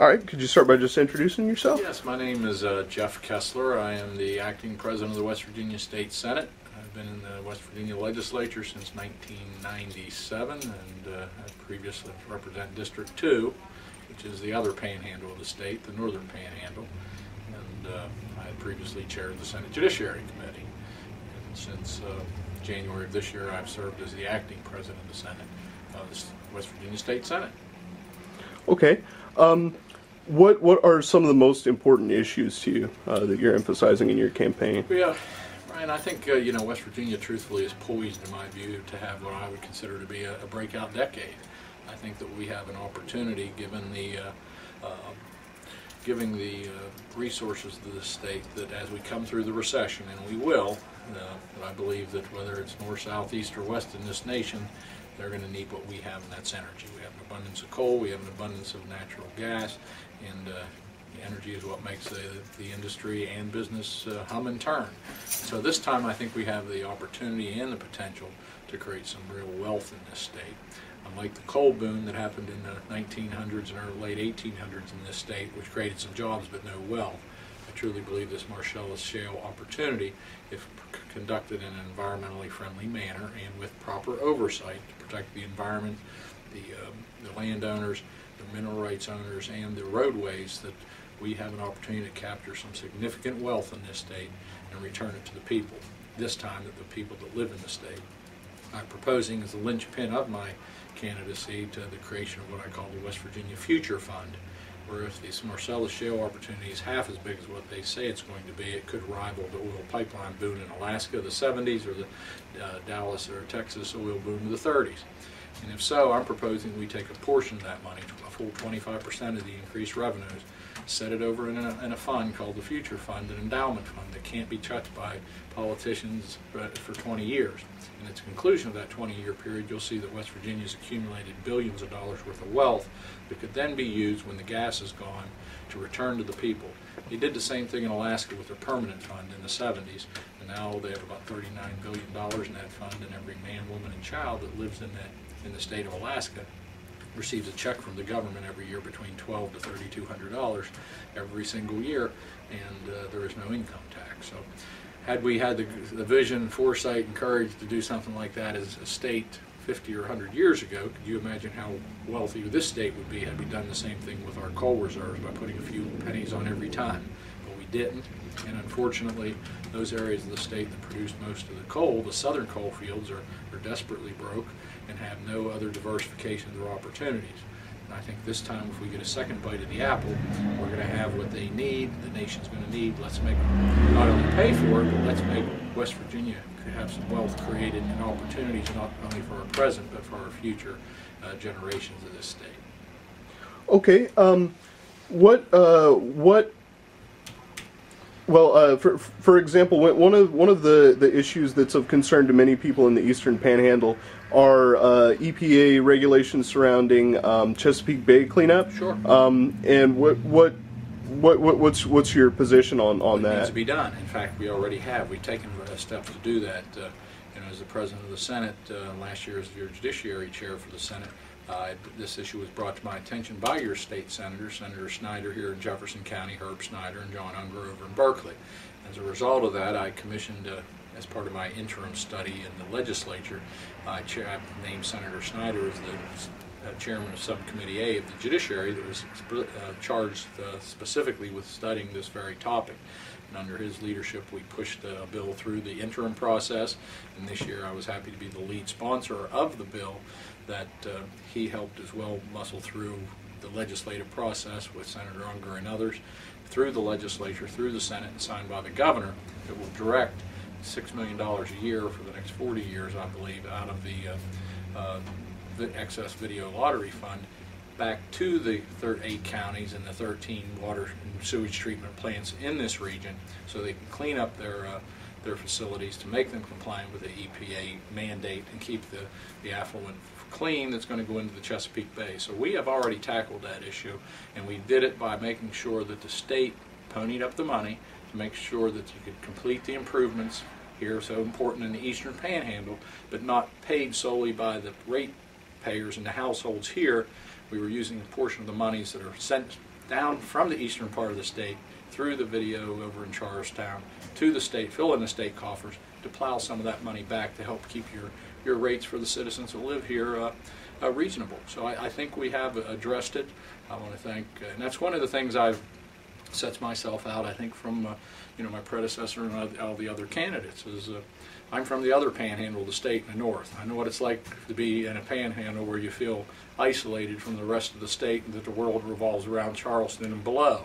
All right, could you start by just introducing yourself? Yes, my name is Jeff Kessler. I am the acting president of the West Virginia State Senate. I've been in the West Virginia legislature since 1997, and I previously represent District 2, which is the other panhandle of the state, the northern panhandle. And I had previously chaired the Senate Judiciary Committee. And since January of this year, I've served as the acting president of the Senate of the West Virginia State Senate. Okay. What are some of the most important issues to you that you're emphasizing in your campaign? Yeah, Ryan, I think West Virginia, truthfully, is poised, in my view, to have what I would consider to be a breakout decade. I think that we have an opportunity, given the resources of the state, that as we come through the recession, and we will, but I believe that whether it's north, south, east, or west in this nation, they're going to need what we have, and that's energy. We have an abundance of coal, we have an abundance of natural gas, and energy is what makes the industry and business hum and turn. So this time I think we have the opportunity and the potential to create some real wealth in this state. Unlike the coal boom that happened in the 1900s and early late 1800s in this state, which created some jobs but no wealth, I truly believe this Marcellus Shale opportunity, if conducted in an environmentally friendly manner and with proper oversight to protect the environment, the landowners, the mineral rights owners, and the roadways, that we have an opportunity to capture some significant wealth in this state and return it to the people, this time to the people that live in the state. I'm proposing as the linchpin of my candidacy to the creation of what I call the West Virginia Future Fund, where if this Marcellus Shale opportunity is half as big as what they say it's going to be, it could rival the oil pipeline boom in Alaska of the 70s or the Dallas or Texas oil boom of the 30s. And if so, I'm proposing we take a portion of that money, a full 25% of the increased revenues, set it over in a fund called the Future Fund, an endowment fund that can't be touched by politicians for 20 years. And at the conclusion of that 20-year period, you'll see that West Virginia's accumulated billions of dollars worth of wealth that could then be used when the gas is gone to return to the people. They did the same thing in Alaska with their permanent fund in the 70s, and now they have about $39 billion in that fund, and every man, woman, and child that lives in the state of Alaska receives a check from the government every year between $1,200 to $3,200 every single year, and there is no income tax. So had we had the vision, foresight, and courage to do something like that as a state 50 or 100 years ago, could you imagine how wealthy this state would be had we done the same thing with our coal reserves by putting a few pennies on every ton? But we didn't, and unfortunately those areas of the state that produce most of the coal, the southern coal fields, are desperately broke and have no other diversifications or opportunities. And I think this time, if we get a second bite of the apple, we're going to have what they need, the nation's going to need. Let's make them not only pay for it, but let's make West Virginia have some wealth created and opportunities not only for our present, but for our future generations of this state. Okay, Well, for example, one of the issues that's of concern to many people in the Eastern Panhandle are EPA regulations surrounding Chesapeake Bay cleanup. Sure. And what's your position on that? It needs to be done. In fact, we already have. We've taken steps to do that. As the president of the Senate, last year as your Judiciary Chair for the Senate, this issue was brought to my attention by your state senators, Senator Snyder here in Jefferson County, Herb Snyder, and John Unger over in Berkeley. As a result of that, I commissioned, as part of my interim study in the legislature, I named Senator Snyder as the chairman of Subcommittee A of the Judiciary that was charged specifically with studying this very topic. And under his leadership, we pushed a bill through the interim process, and this year I was happy to be the lead sponsor of the bill that he helped as well muscle through the legislative process with Senator Unger and others, through the legislature, through the Senate, and signed by the governor, that will direct $6 million a year for the next 40 years, I believe, out of the excess video lottery fund back to the 8 counties and the 13 water and sewage treatment plants in this region, so they can clean up their facilities to make them compliant with the EPA mandate and keep the affluent clean that's going to go into the Chesapeake Bay. So we have already tackled that issue, and we did it by making sure that the state ponied up the money to make sure that you could complete the improvements here, so important in the Eastern Panhandle, but not paid solely by the ratepayers and the households here. We were using a portion of the monies that are sent down from the eastern part of the state, through the video over in Charlestown, to the state, fill in the state coffers, to plow some of that money back to help keep your rates for the citizens that live here reasonable. So I think we have addressed it. I want to thank, and that's one of the things I've sets myself out, I think, from my predecessor and all the other candidates. Is I'm from the other panhandle of the state in the north. I know what it's like to be in a panhandle where you feel isolated from the rest of the state and that the world revolves around Charleston and below.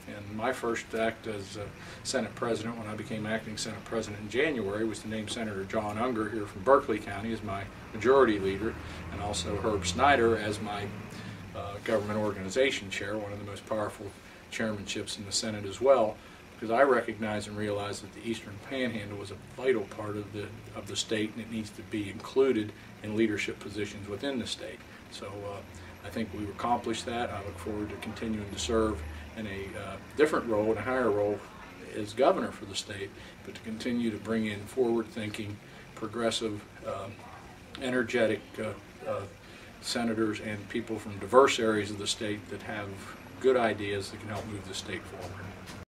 And my first act as Senate President, when I became acting Senate President in January, was to name Senator John Unger here from Berkeley County as my majority leader, and also Herb Snyder as my government organization chair, one of the most powerful chairmanships in the Senate as well, because I recognize and realize that the Eastern Panhandle is a vital part of the state, and it needs to be included in leadership positions within the state. So I think we've accomplished that. I look forward to continuing to serve in a different role, in a higher role as governor for the state, but to continue to bring in forward-thinking, progressive, energetic senators and people from diverse areas of the state that have good ideas that can help move the state forward.